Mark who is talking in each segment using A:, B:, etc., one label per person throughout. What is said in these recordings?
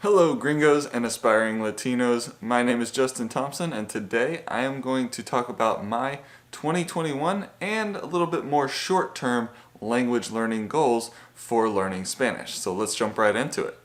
A: Hello gringos and aspiring Latinos, my name is Justin Thompson and today I am going to talk about my 2021 and a little bit more short-term language learning goals for learning Spanish. So let's jump right into it.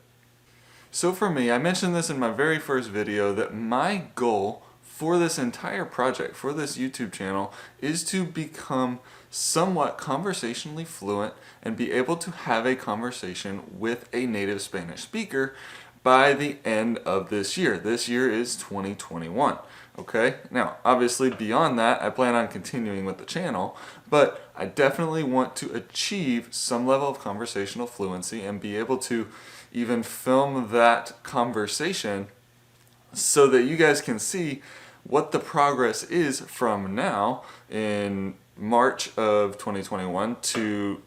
A: So for me, I mentioned this in my very first video that my goal for this entire project, for this YouTube channel, is to become somewhat conversationally fluent and be able to have a conversation with a native Spanish speaker by the end of this year. This year is 2021. Okay, now obviously beyond that I plan on continuing with the channel, but I definitely want to achieve some level of conversational fluency and be able to even film that conversation so that you guys can see what the progress is from now in March of 2021 to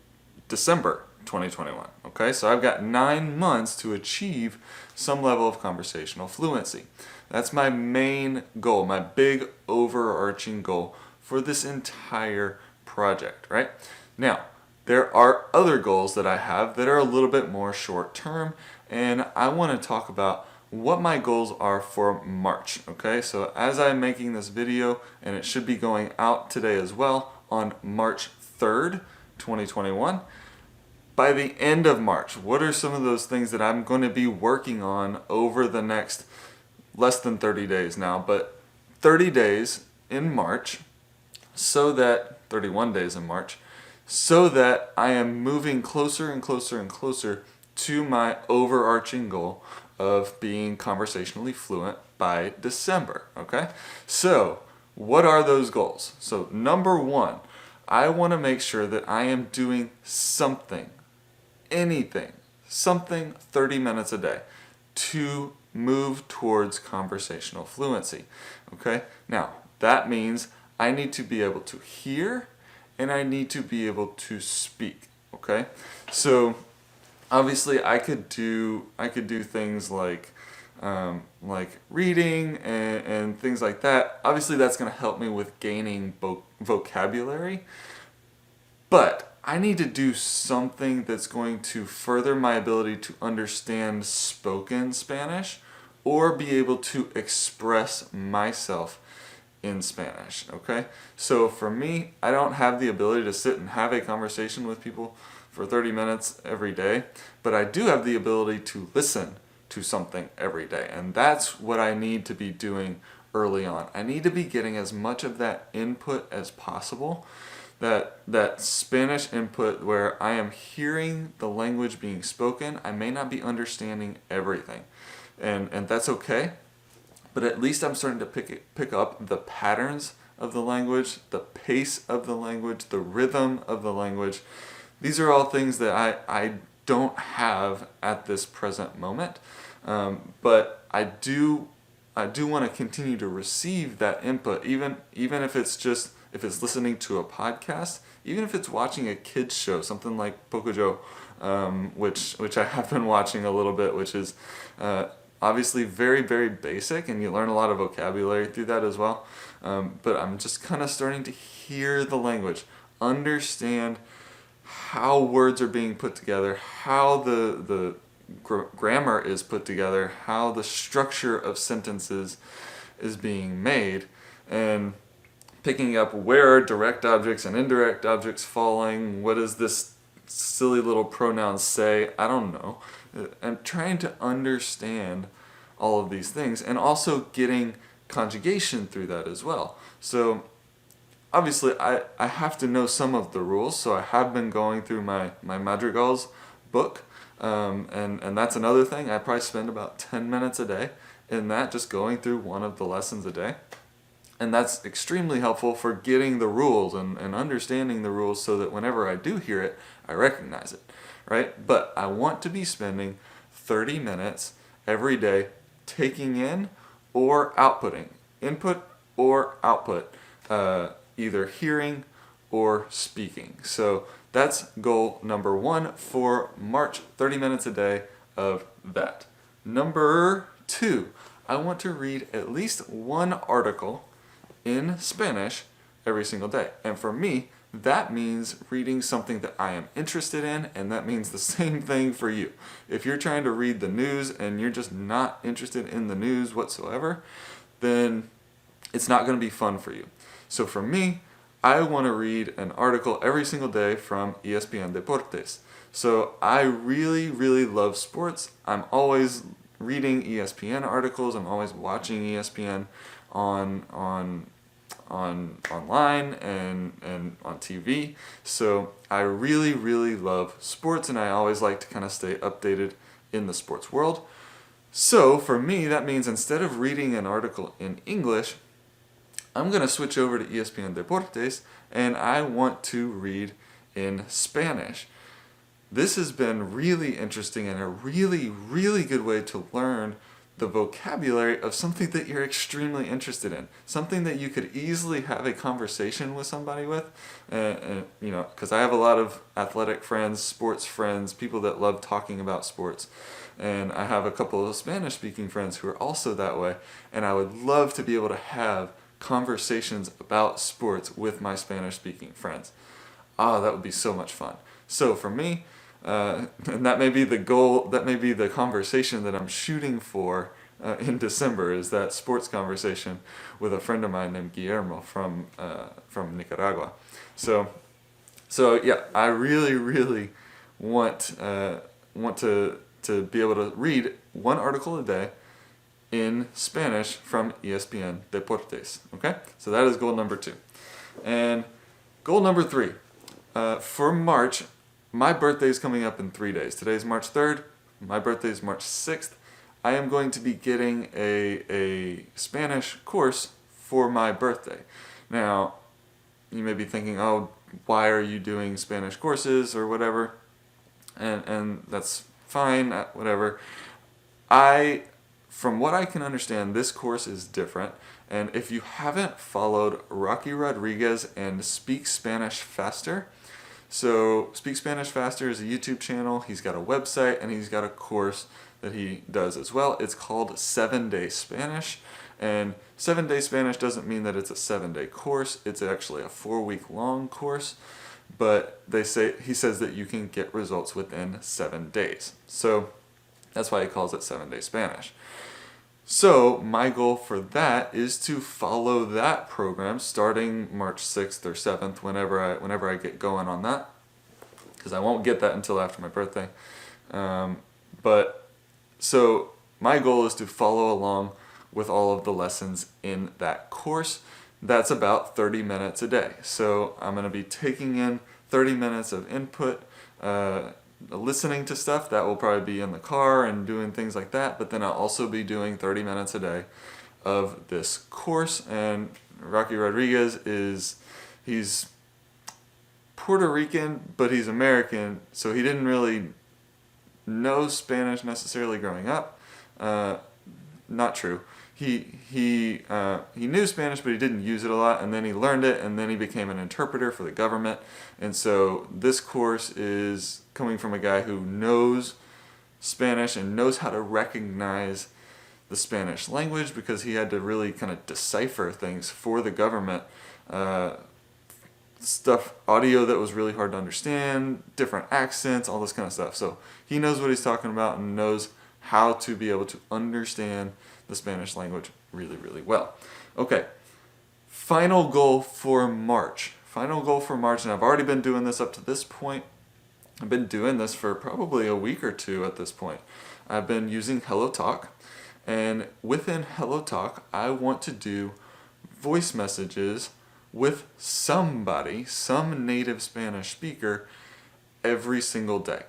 A: December 2021. Okay, so I've got 9 months to achieve some level of conversational fluency. That's my main goal, my big overarching goal for this entire project, right? Now, there are other goals that I have that are a little bit more short term, and I want to talk about what my goals are for March, okay? So as I'm making this video, and it should be going out today as well, on March 3rd, 2021, by the end of March, what are some of those things that I'm going to be working on over the next less than 30 days now, but 30 days in March, so that 31 days in March, so that I am moving closer and closer and closer to my overarching goal of being conversationally fluent by December, okay? So, what are those goals? So, number one, I want to make sure that I am doing something, anything, something 30 minutes a day to move towards conversational fluency, okay? Now, that means I need to be able to hear and I need to be able to speak, okay? So, obviously I could do things like reading and things like that. Obviously that's going to help me with gaining vocabulary, but I need to do something that's going to further my ability to understand spoken Spanish or be able to express myself in Spanish, okay? So for me, I don't have the ability to sit and have a conversation with people for 30 minutes every day, but I do have the ability to listen to something every day, and that's what I need to be doing early on. I need to be getting as much of that input as possible, that Spanish input where I am hearing the language being spoken. I may not be understanding everything, and that's okay, but at least I'm starting to pick up the patterns of the language, the pace of the language, the rhythm of the language. These are all things that I don't have at this present moment, but I do want to continue to receive that input, even if it's listening to a podcast, even if it's watching a kids show, something like Pocoyo, which I have been watching a little bit, which is obviously very, very basic, and you learn a lot of vocabulary through that as well. But I'm just kind of starting to hear the language, understand how words are being put together, how the grammar is put together, how the structure of sentences is being made, and picking up where are direct objects and indirect objects falling, what does this silly little pronoun say, I don't know. I'm trying to understand all of these things, and also getting conjugation through that as well. So obviously, I have to know some of the rules, so I have been going through my Madrigal's book, and that's another thing. I probably spend about 10 minutes a day in that, just going through one of the lessons a day. And that's extremely helpful for getting the rules and understanding the rules so that whenever I do hear it, I recognize it, right? But I want to be spending 30 minutes every day taking in or outputting, input or output, either hearing or speaking. So that's goal number one for March, 30 minutes a day of that. Number two, I want to read at least one article in Spanish every single day. And for me, that means reading something that I am interested in, and that means the same thing for you. If you're trying to read the news and you're just not interested in the news whatsoever, then it's not going to be fun for you. So for me, I want to read an article every single day from ESPN Deportes. So I really, really love sports. I'm always reading ESPN articles. I'm always watching ESPN online and on TV. So I really, really love sports, and I always like to kind of stay updated in the sports world. So for me, that means instead of reading an article in English, I'm going to switch over to ESPN Deportes, and I want to read in Spanish. This has been really interesting and a really, really good way to learn the vocabulary of something that you're extremely interested in. Something that you could easily have a conversation with somebody with. Because I have a lot of athletic friends, sports friends, people that love talking about sports. And I have a couple of Spanish-speaking friends who are also that way. And I would love to be able to have conversations about sports with my Spanish-speaking friends. That would be so much fun. So for me, and that may be the goal, that may be the conversation that I'm shooting for in December, is that sports conversation with a friend of mine named Guillermo from Nicaragua. So yeah, I really, really want to be able to read one article a day in Spanish from ESPN Deportes. Okay? So that is goal number 2. And goal number 3. For March, my birthday is coming up in 3 days. Today's March 3rd. My birthday is March 6th. I am going to be getting a Spanish course for my birthday. Now, you may be thinking, oh, why are you doing Spanish courses or whatever? And that's fine, whatever. From what I can understand, this course is different. And if you haven't followed Rocky Rodriguez and Speak Spanish Faster, so Speak Spanish Faster is a YouTube channel. He's got a website, and he's got a course that he does as well. It's called 7-Day Spanish. And 7-Day Spanish doesn't mean that it's a 7-day course. It's actually a 4-week long course. But he says that you can get results within 7 days. So that's why he calls it 7-Day Spanish. So my goal for that is to follow that program starting March 6th or 7th, whenever I get going on that, because I won't get that until after my birthday. So my goal is to follow along with all of the lessons in that course. That's about 30 minutes a day. So I'm going to be taking in 30 minutes of input, listening to stuff. That will probably be in the car and doing things like that, but then I'll also be doing 30 minutes a day of this course. And Rocky Rodriguez he's Puerto Rican, but he's American, so he didn't really know Spanish necessarily growing up. Not true. He knew Spanish, but he didn't use it a lot, and then he learned it, and then he became an interpreter for the government. And so this course is coming from a guy who knows Spanish and knows how to recognize the Spanish language, because he had to really kind of decipher things for the government. Audio that was really hard to understand, different accents, all this kind of stuff. So he knows what he's talking about and knows how to be able to understand the Spanish language really, really well. Okay, final goal for March. And I've already been doing this up to this point. I've been doing this for probably a week or two at this point. I've been using HelloTalk, and within HelloTalk, I want to do voice messages with somebody, some native Spanish speaker, every single day.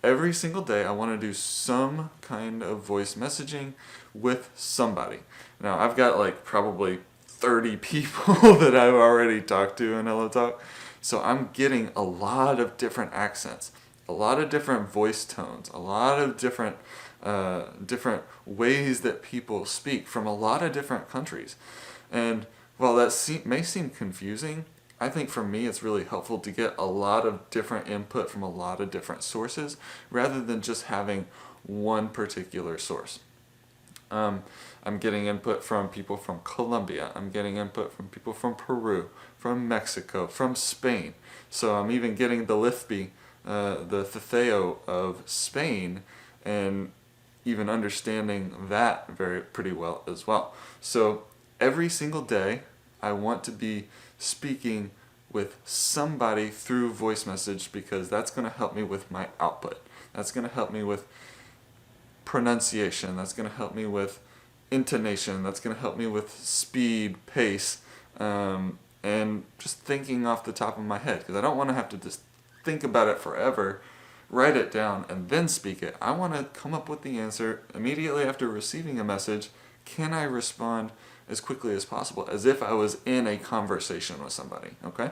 A: Every single day, I want to do some kind of voice messaging with somebody. Now, I've got like probably 30 people that I've already talked to in HelloTalk, so I'm getting a lot of different accents, a lot of different voice tones, a lot of different ways that people speak from a lot of different countries. And while that may seem confusing, I think for me it's really helpful to get a lot of different input from a lot of different sources rather than just having one particular source. I'm getting input from people from Colombia. I'm getting input from people from Peru, from Mexico, from Spain. So I'm even getting the Lithby, the Thetheo of Spain, and even understanding that pretty well as well. So every single day, I want to be speaking with somebody through voice message, because that's going to help me with my output. That's going to help me with pronunciation. That's going to help me with intonation. That's going to help me with speed, pace, and just thinking off the top of my head, because I don't want to have to just think about it forever, write it down, and then speak it. I want to come up with the answer immediately after receiving a message. Can I respond as quickly as possible, as if I was in a conversation with somebody, okay?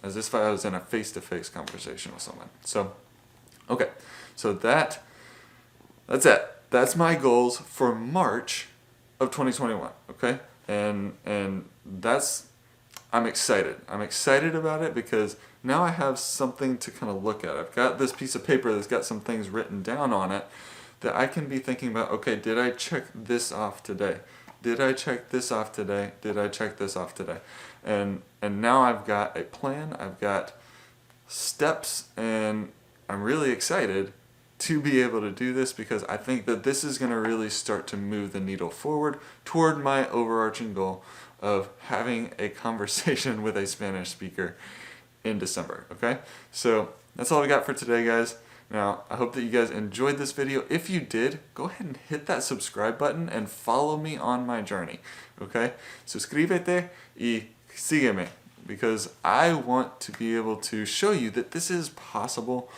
A: As if I was in a face-to-face conversation with someone. So, okay, so that's it. That's my goals for March of 2021, okay? And that's, I'm excited. I'm excited about it because now I have something to kind of look at. I've got this piece of paper that's got some things written down on it that I can be thinking about, okay, did I check this off today? Did I check this off today? Did I check this off today? And now I've got a plan, I've got steps, and I'm really excited to be able to do this, because I think that this is going to really start to move the needle forward toward my overarching goal of having a conversation with a Spanish speaker in December, okay? So that's all I got for today, guys. Now, I hope that you guys enjoyed this video. If you did, go ahead and hit that subscribe button and follow me on my journey, okay? Suscríbete y sígueme, because I want to be able to show you that this is possible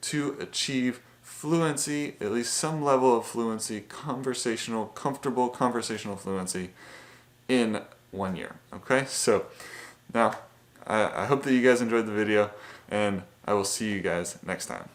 A: to achieve fluency, at least some level of fluency, comfortable conversational fluency in 1 year, okay? So now, I hope that you guys enjoyed the video, and I will see you guys next time.